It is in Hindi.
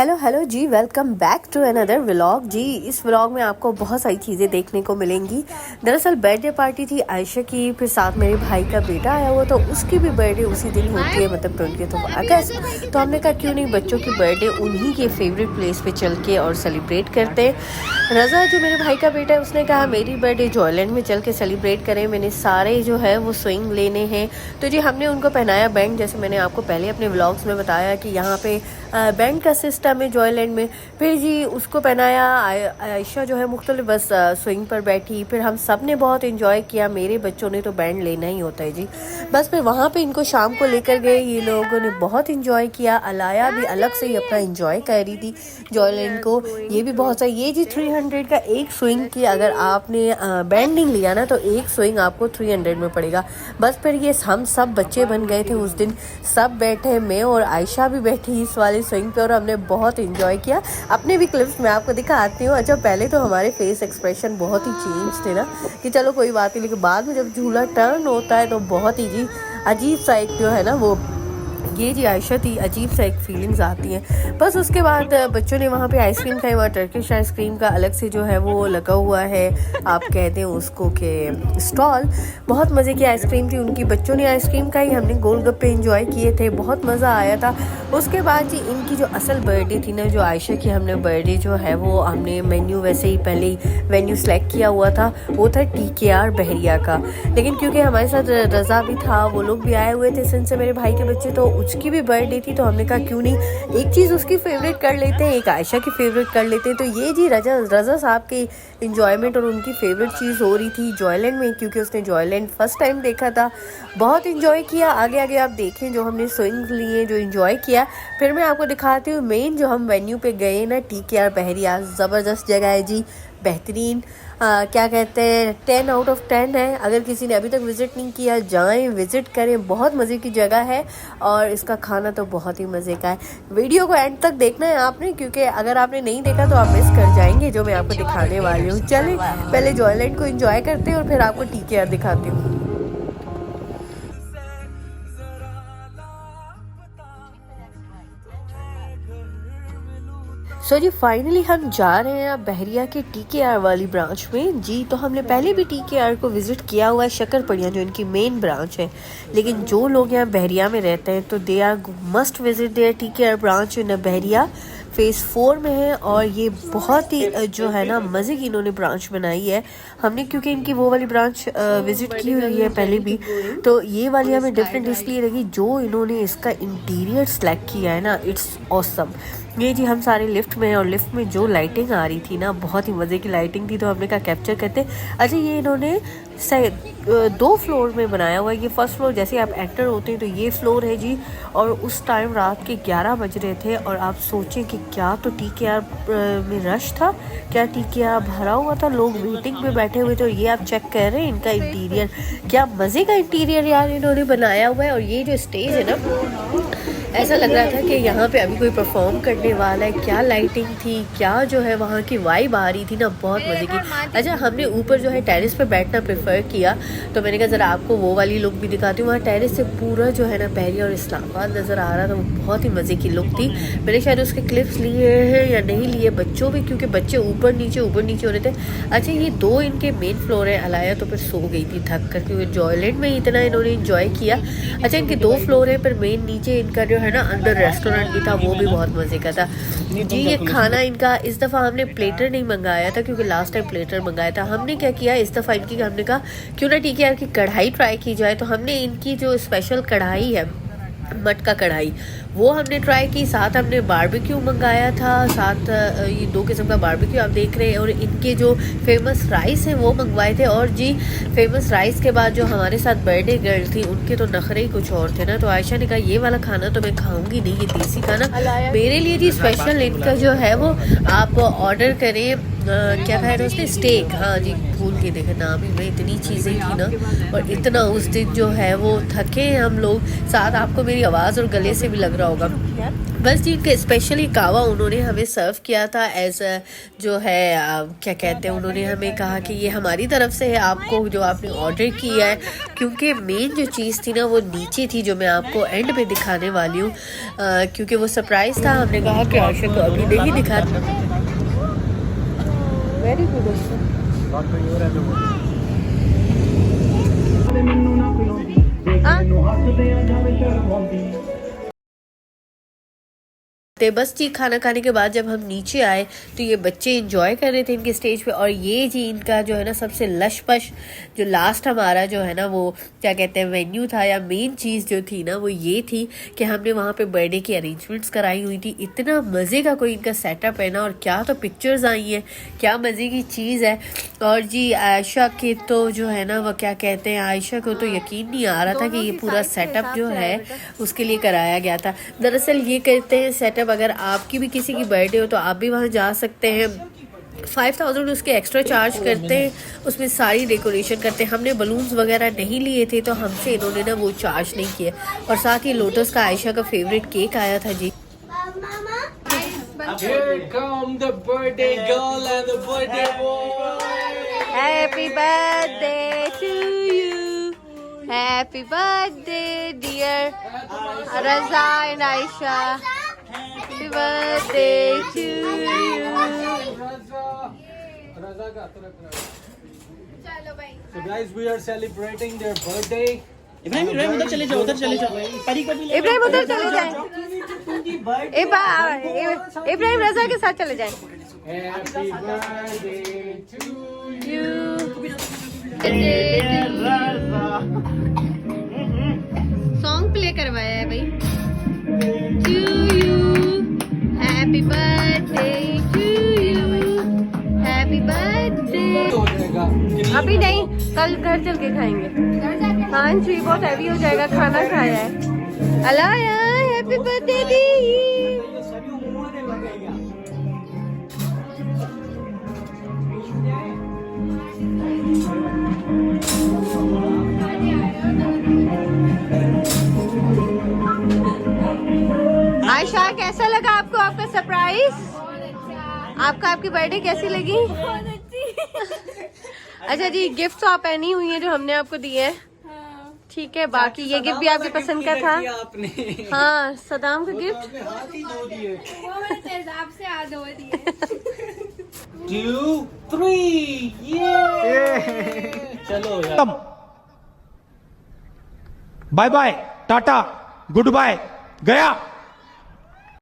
हेलो हेलो जी, welcome back to another vlog जी। इस व्लॉग में आपको बहुत सारी चीज़ें देखने को मिलेंगी। दरअसल बर्थडे पार्टी थी आयशा की, फिर साथ मेरे भाई का बेटा आया हुआ, तो उसकी भी बर्थडे उसी दिन होती है, मतलब 20 अगस्त। तो हमने कहा क्यों नहीं बच्चों की बर्थडे उन्हीं के फेवरेट प्लेस पे चल के और सेलिब्रेट करते हैं। रज़ा जो मेरे भाई का बेटा है उसने कहा मेरी बर्थडे जॉयलैंड में चल के सेलिब्रेट करें, मैंने सारे जो है वो स्विंग लेने हैं। तो जी हमने उनको पहनाया बैंड, जैसे मैंने आपको पहले अपने व्लॉग्स में बताया कि यहाँ पे बैंड का सिस्टम है जॉयलैंड में। फिर जी उसको पहनाया, आयशा जो है मुख्तलिफ बस स्विंग पर बैठी, फिर हम सब ने बहुत इन्जॉय किया। मेरे बच्चों ने तो बैंड लेना ही होता है जी। बस फिर वहाँ पे इनको शाम को लेकर गए, ये लोगों ने बहुत इन्जॉय किया। अलाया भी अलग से ही अपना इन्जॉय कर रही थी जॉयलैंड को, ये भी बहुत सही। ये जी 300 का एक स्विंग की, अगर आपने बैंड नहीं लिया ना तो एक स्विंग आपको 300 में पड़ेगा। बस फिर ये हम सब बच्चे बन गए थे उस दिन, सब बैठे, मैं और आयशा भी बैठी इस वाली स्विंग पे और हमने बहुत इन्जॉय किया। अपने भी क्लिप्स मैं आपको दिखाती हूँ। अच्छा पहले तो हमारे फेस एक्सप्रेशन बहुत ही चेंज थे ना कि चलो कोई बात नहीं, लेकिन बाद में जब झूला टर्न होता है तो बहुत ही जी अजीब सा एक जो है ना वो ये जी आयशा थी, अजीब सा एक फीलिंग्स आती हैं। बस उसके बाद बच्चों ने वहाँ पे आइसक्रीम खाई, वहाँ टर्किश आइसक्रीम का अलग से जो है वो लगा हुआ है, आप कहते हैं उसको कि स्टॉल। बहुत मज़े की आइसक्रीम थी उनकी, बच्चों ने आइसक्रीम खाई, हमने गोलगप्पे एंजॉय किए थे, बहुत मज़ा आया था। उसके बाद जी इनकी जो असल बर्थडे थी ना, जो आयशा की, हमने बर्थडे जो है वो हमने मेन्यू वैसे ही पहले ही वेन्यू सेलेक्ट किया हुआ था, वो था TKR बहरिया का। लेकिन क्योंकि हमारे साथ रज़ा भी था, वो लोग भी आए हुए थे सिंध से, मेरे भाई के बच्चे, तो उसकी भी बर्थडे थी, तो हमने कहा क्यों नहीं एक चीज़ उसकी फेवरेट कर लेते हैं, एक आयशा की फेवरेट कर लेते हैं। तो ये जी रज़ा साहब की इंजॉयमेंट और उनकी फेवरेट चीज़ हो रही थी जॉयलैंड में, क्योंकि उसने जॉयलैंड फर्स्ट टाइम देखा था, बहुत इंजॉय किया। आगे आगे आप देखें जो हमने स्विंग्स लिए, जो इंजॉय किया। फिर मैं आपको दिखाती हूँ मेन जो हम वेन्यू पे गए ना, TKR बहरिया, ज़बरदस्त जगह है जी, बेहतरीन, क्या कहते हैं 10 आउट ऑफ 10 है। अगर किसी ने अभी तक विज़िट नहीं किया, जाएं विज़िट करें, बहुत मज़े की जगह है और इसका खाना तो बहुत ही मज़े का है। वीडियो को एंड तक देखना है आपने, क्योंकि अगर आपने नहीं देखा तो आप मिस कर जाएंगे जो मैं आपको दिखाने वाली हूँ। चलें पहले जॉयलैंड को एंजॉय करते हैं और फिर आपको TKR दिखाती हूँ। सो जी फाइनली हम जा रहे हैं अब बहरिया के TKR वाली ब्रांच में जी। तो हमने पहले भी TKR को विज़िट किया हुआ है, शक्करपड़िया जो इनकी मेन ब्रांच है, लेकिन जो लोग यहाँ बहरिया में रहते हैं तो they are must visit there TKR branch in Bahria, phase 4 में है। और ये बहुत ही जो है ना मज़े की इन्होंने ब्रांच बनाई है। हमने क्योंकि इनकी वो वाली ब्रांच विज़िट की हुई है पहले भी, तो ये वाली हमें डिफरेंट इसलिए लगी, जो इन्होंने इसका इंटीरियर सेलेक्ट किया है ना, इट्स ऑसम। ये जी हम सारे लिफ्ट में हैं और लिफ्ट में जो लाइटिंग आ रही थी ना, बहुत ही मज़े की लाइटिंग थी, तो हमने कहा कैप्चर करते। अच्छा ये इन्होंने 2 फ्लोर में बनाया हुआ है। ये फर्स्ट फ्लोर, जैसे आप एंटर होते हैं तो ये फ्लोर है जी। और उस टाइम रात के 11 बज रहे थे और आप सोचें कि क्या तो TKR में रश था, क्या TKR भरा हुआ था, लोग वेटिंग में बैठे हुए थे। और ये आप चेक कर रहे हैं इनका इंटीरियर, क्या मज़े का इंटीरियर यार इन्होंने बनाया हुआ है। और ये जो स्टेज है ना, ऐसा लग रहा था कि यहाँ पे अभी कोई परफॉर्म करने वाला है, क्या लाइटिंग थी, क्या जो है वहाँ की वाइब आ रही थी ना, बहुत मज़े की। अच्छा हमने ऊपर जो है टेरेस पे बैठना प्रेफर किया, तो मैंने कहा ज़रा आपको वो वाली लुक भी दिखाती हूँ। वहाँ टेरेस से पूरा जो है ना बहरिया और इस्लामाबाद नज़र आ रहा था, वो बहुत ही मज़े की लुक थी। मैंने शायद उसके क्लिप्स लिए हैं या नहीं लिए, बच्चों भी, क्योंकि बच्चे ऊपर नीचे हो रहे थे। अच्छा ये 2 इनके मेन फ्लोर है। अलाया तो फिर सो गई थी थक कर, क्योंकि जॉयलैंड में इतना इन्होंने इंजॉय किया। अच्छा इनके 2 फ्लोर है, पर मेन नीचे इनका जो है ना अंदर रेस्टोरेंट भी था, वो भी बहुत मज़े का था जी। ये खाना इनका, इस दफ़ा हमने प्लेटर नहीं मंगाया था, क्योंकि लास्ट टाइम प्लेटर मंगाया था। हमने क्या किया इस दफ़ा इनकी, हमने कहा क्यों ना TKR की कढ़ाई ट्राई की जाए, तो हमने इनकी जो स्पेशल कढ़ाई है, मटका कढ़ाई, वो हमने ट्राई की। साथ हमने बारबेक्यू मंगाया था, साथ ये 2 किस्म का बारबेक्यू आप देख रहे हैं। और इनके जो फेमस राइस हैं वो मंगवाए थे। और जी फेमस राइस के बाद जो हमारे साथ बर्थडे गर्ल थी, उनके तो नखरे ही कुछ और थे ना, तो आयशा ने कहा ये वाला खाना तो मैं खाऊंगी नहीं, ये देसी खाना मेरे लिए जी स्पेशल इनका जो है वो आप ऑर्डर करें क्या खाया था उसने, स्टेक। हाँ जी, भूल के देखा नाम ही में, इतनी चीज़ें थी ना। और इतना उस दिन जो है वो थके हैं हम लोग, साथ आपको मेरी आवाज़ और गले से भी लग रहा होगा। बस जी, के स्पेशली कावा उन्होंने हमें सर्व किया था एज जो है क्या कहते हैं, उन्होंने हमें कहा कि ये हमारी तरफ से है आपको, जो आपने ऑर्डर किया है। क्योंकि मेन जो चीज़ थी ना वो नीचे थी, जो मैं आपको एंड में दिखाने वाली हूँ, क्योंकि वो सरप्राइज़ था। हमने कहा कि आयशा को अभी नहीं दिखा। Very good. बस जी, खाना खाने के बाद जब हम नीचे आए तो ये बच्चे इंजॉय कर रहे थे इनके स्टेज पे। और ये जी इनका जो है ना सबसे लशपश, जो लास्ट हमारा जो है ना वो क्या कहते हैं वेन्यू था, या मेन चीज़ जो थी ना वो ये थी कि हमने वहाँ पे बर्थडे की अरेंजमेंट्स कराई हुई थी। इतना मज़े का कोई इनका सेटअप है ना, और क्या तो पिक्चर्स आई हैं, क्या मज़े की चीज़ है। और जी आयशा के तो जो है ना वो क्या कहते हैं, आयशा को तो यकीन नहीं आ रहा था कि ये पूरा सेटअप जो है उसके लिए कराया गया था। दरअसल ये कहते हैं सेटअप, अगर आपकी भी किसी की बर्थडे हो तो आप भी वहाँ जा सकते हैं। 5000 उसके एक्स्ट्रा चार्ज करते हैं, उसमें सारी डेकोरेशन करते हैं। हमने बलून्स वगैरह नहीं लिए थे तो हमसे इन्होंने ना वो चार्ज नहीं किया। और साथ ही लोटस का आयशा का फेवरेट केक आया था जी। Here come the birthday girl and the birthday boy. Happy birthday to you. Happy birthday dear Raza and Aisha. Happy birthday to you. So guys, we are celebrating their birthday. Ibrahim उधर चले जाओ, उधर चले जाओ। परी को भी ले इब्राहिम उधर चले जाएं। इब्राहिम रजा के साथ चले जाएं। Happy birthday to you. Song play करवाया है भाई। To you, happy birthday to you, happy birthday। हो जाएगा। अभी नहीं, कल घर चल के खाएंगे। हाँ जी, बहुत हैवी हो जाएगा, खाना खाया है। अलाया हैप्पी बर्थडे दी। आयशा, कैसा लगा आपको आपका सरप्राइज? आपकी बर्थडे कैसी लगी? अच्छा जी, गिफ्ट तो आप पहनी हुई है जो हमने आपको दिए है, ठीक है। बाकी ये गिफ्ट भी आपके पसंद का था। हाँ, सदाम का गिफ्ट। 2, 3, चलो यार। Bye bye, tata, goodbye, गया।